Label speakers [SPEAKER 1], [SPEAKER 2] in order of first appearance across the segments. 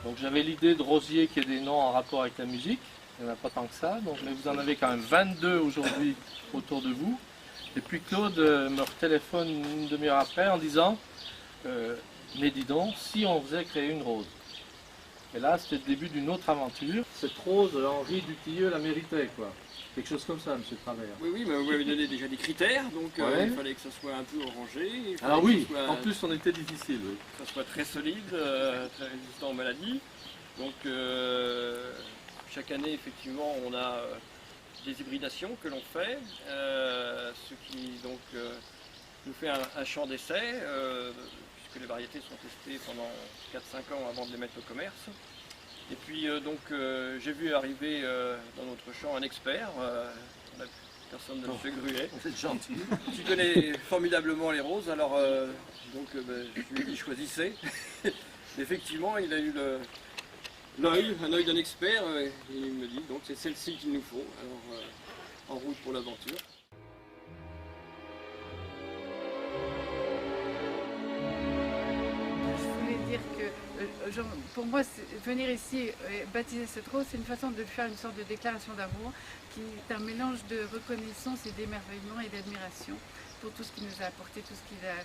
[SPEAKER 1] Donc j'avais l'idée de rosiers qui ait des noms en rapport avec la musique, il n'y en a pas tant que ça, donc, mais vous en avez quand même 22 aujourd'hui autour de vous. Et puis Claude me téléphone une demi-heure après en disant mais dis donc, si on faisait créer une rose. Et là c'était le début d'une autre aventure. Cette rose, Henri Dutilleux la méritait quoi. Quelque chose comme ça, monsieur Travers.
[SPEAKER 2] Oui, oui, mais vous m'avez donné déjà des critères, donc il fallait que ça soit un peu orangé.
[SPEAKER 1] Alors oui, en plus on était difficile. Oui.
[SPEAKER 2] Que ça soit très solide, très résistant aux maladies. Donc chaque année, effectivement, on a des hybridations que l'on fait, ce qui donc nous fait un champ d'essai, puisque les variétés sont testées pendant 4-5 ans avant de les mettre au commerce. Et puis j'ai vu arriver dans notre champ un expert, la personne de M. Gruet.
[SPEAKER 1] C'est gentil.
[SPEAKER 2] Qui connaît formidablement les roses, alors je lui ai dit choisissez. Effectivement, il a eu un œil d'un expert, et il me dit donc c'est celle-ci qu'il nous faut, alors en route pour l'aventure.
[SPEAKER 3] Que pour moi, venir ici et baptiser cette rose, c'est une façon de faire une sorte de déclaration d'amour qui est un mélange de reconnaissance et d'émerveillement et d'admiration pour tout ce qu'il nous a apporté, tout ce qu'il a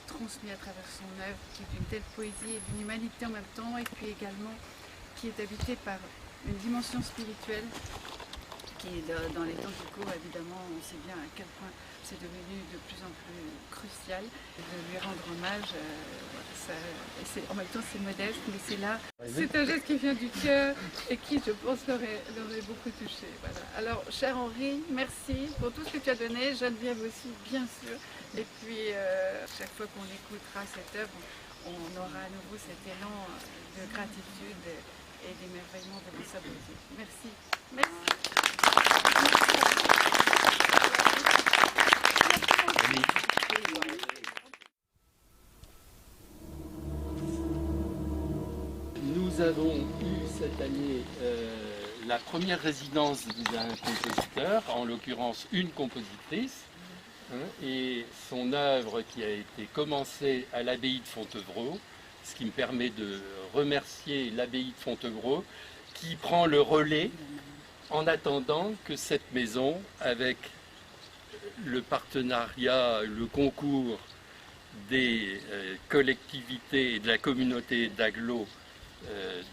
[SPEAKER 3] transmis à travers son œuvre, qui est d'une telle poésie et d'une humanité en même temps, et puis également qui est habité par une dimension spirituelle qui, dans les temps qui courent, évidemment, on sait bien à quel point c'est devenu de plus en plus crucial de lui rendre hommage. En même temps, c'est modeste, mais c'est là. C'est un geste qui vient du cœur et qui, je pense, l'aurait beaucoup touché. Voilà. Alors, cher Henri, merci pour tout ce que tu as donné. Geneviève aussi, bien sûr. Et puis, chaque fois qu'on écoutera cette œuvre, on aura à nouveau cet élan de gratitude et d'émerveillement devant sa beauté. Merci. Merci.
[SPEAKER 4] Nous avons eu cette année la première résidence d'un compositeur, en l'occurrence une compositrice, et son œuvre qui a été commencée à l'abbaye de Fontevraud, ce qui me permet de remercier l'abbaye de Fontevraud qui prend le relais en attendant que cette maison, avec le partenariat, le concours des collectivités et de la communauté d'agglo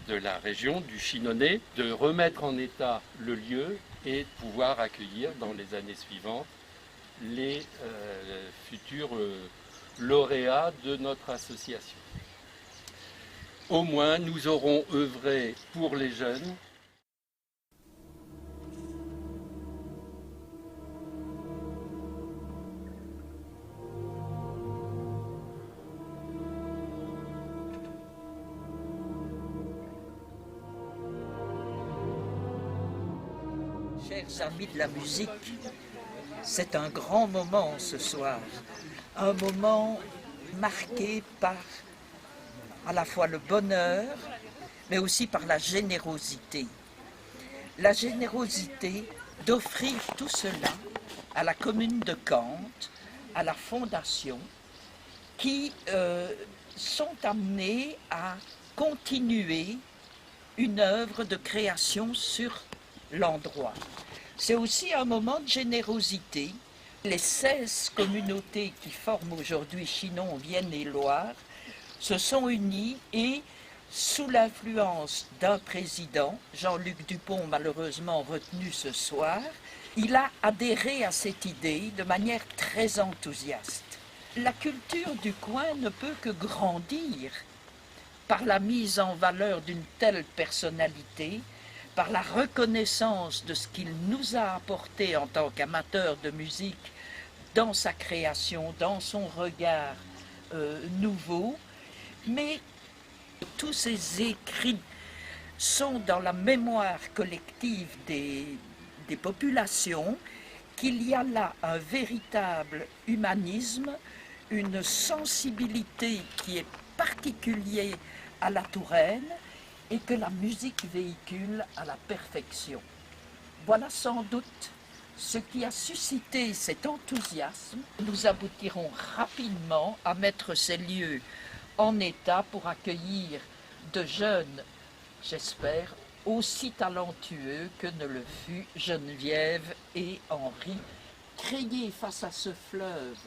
[SPEAKER 4] de la région, du Chinonais, de remettre en état le lieu et de pouvoir accueillir dans les années suivantes les futurs lauréats de notre association. Au moins, nous aurons œuvré pour les jeunes.
[SPEAKER 5] Chers amis de la musique, c'est un grand moment ce soir, un moment marqué par à la fois le bonheur, mais aussi par la générosité. La générosité d'offrir tout cela à la commune de Kant, à la fondation, qui sont amenés à continuer une œuvre de création sur l'endroit. C'est aussi un moment de générosité. Les 16 communautés qui forment aujourd'hui Chinon, Vienne et Loire se sont unies et, sous l'influence d'un président, Jean-Luc Dupont, malheureusement retenu ce soir, il a adhéré à cette idée de manière très enthousiaste. La culture du coin ne peut que grandir par la mise en valeur d'une telle personnalité, par la reconnaissance de ce qu'il nous a apporté en tant qu'amateur de musique dans sa création, dans son regard nouveau, mais tous ces écrits sont dans la mémoire collective des populations, qu'il y a là un véritable humanisme, une sensibilité qui est particulière à la Touraine et que la musique véhicule à la perfection. Voilà sans doute ce qui a suscité cet enthousiasme. Nous aboutirons rapidement à mettre ces lieux en état pour accueillir de jeunes, j'espère, aussi talentueux que ne le fut Geneviève et Henri. Créer face à ce fleuve,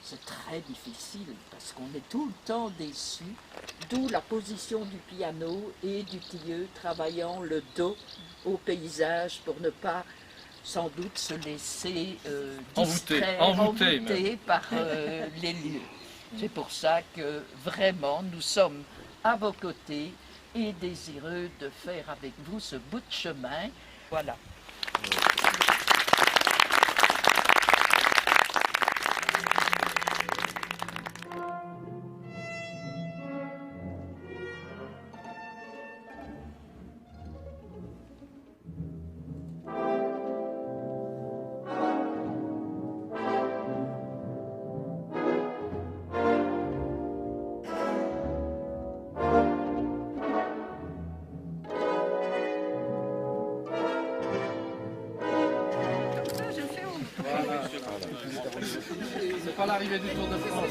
[SPEAKER 5] c'est très difficile parce qu'on est tout le temps déçu, d'où la position du piano et du tilleul travaillant le dos au paysage pour ne pas sans doute se laisser envoûter par les lieux. C'est pour ça que vraiment nous sommes à vos côtés et désireux de faire avec vous ce bout de chemin. Voilà.
[SPEAKER 1] C'est pas l'arrivée du Tour de France.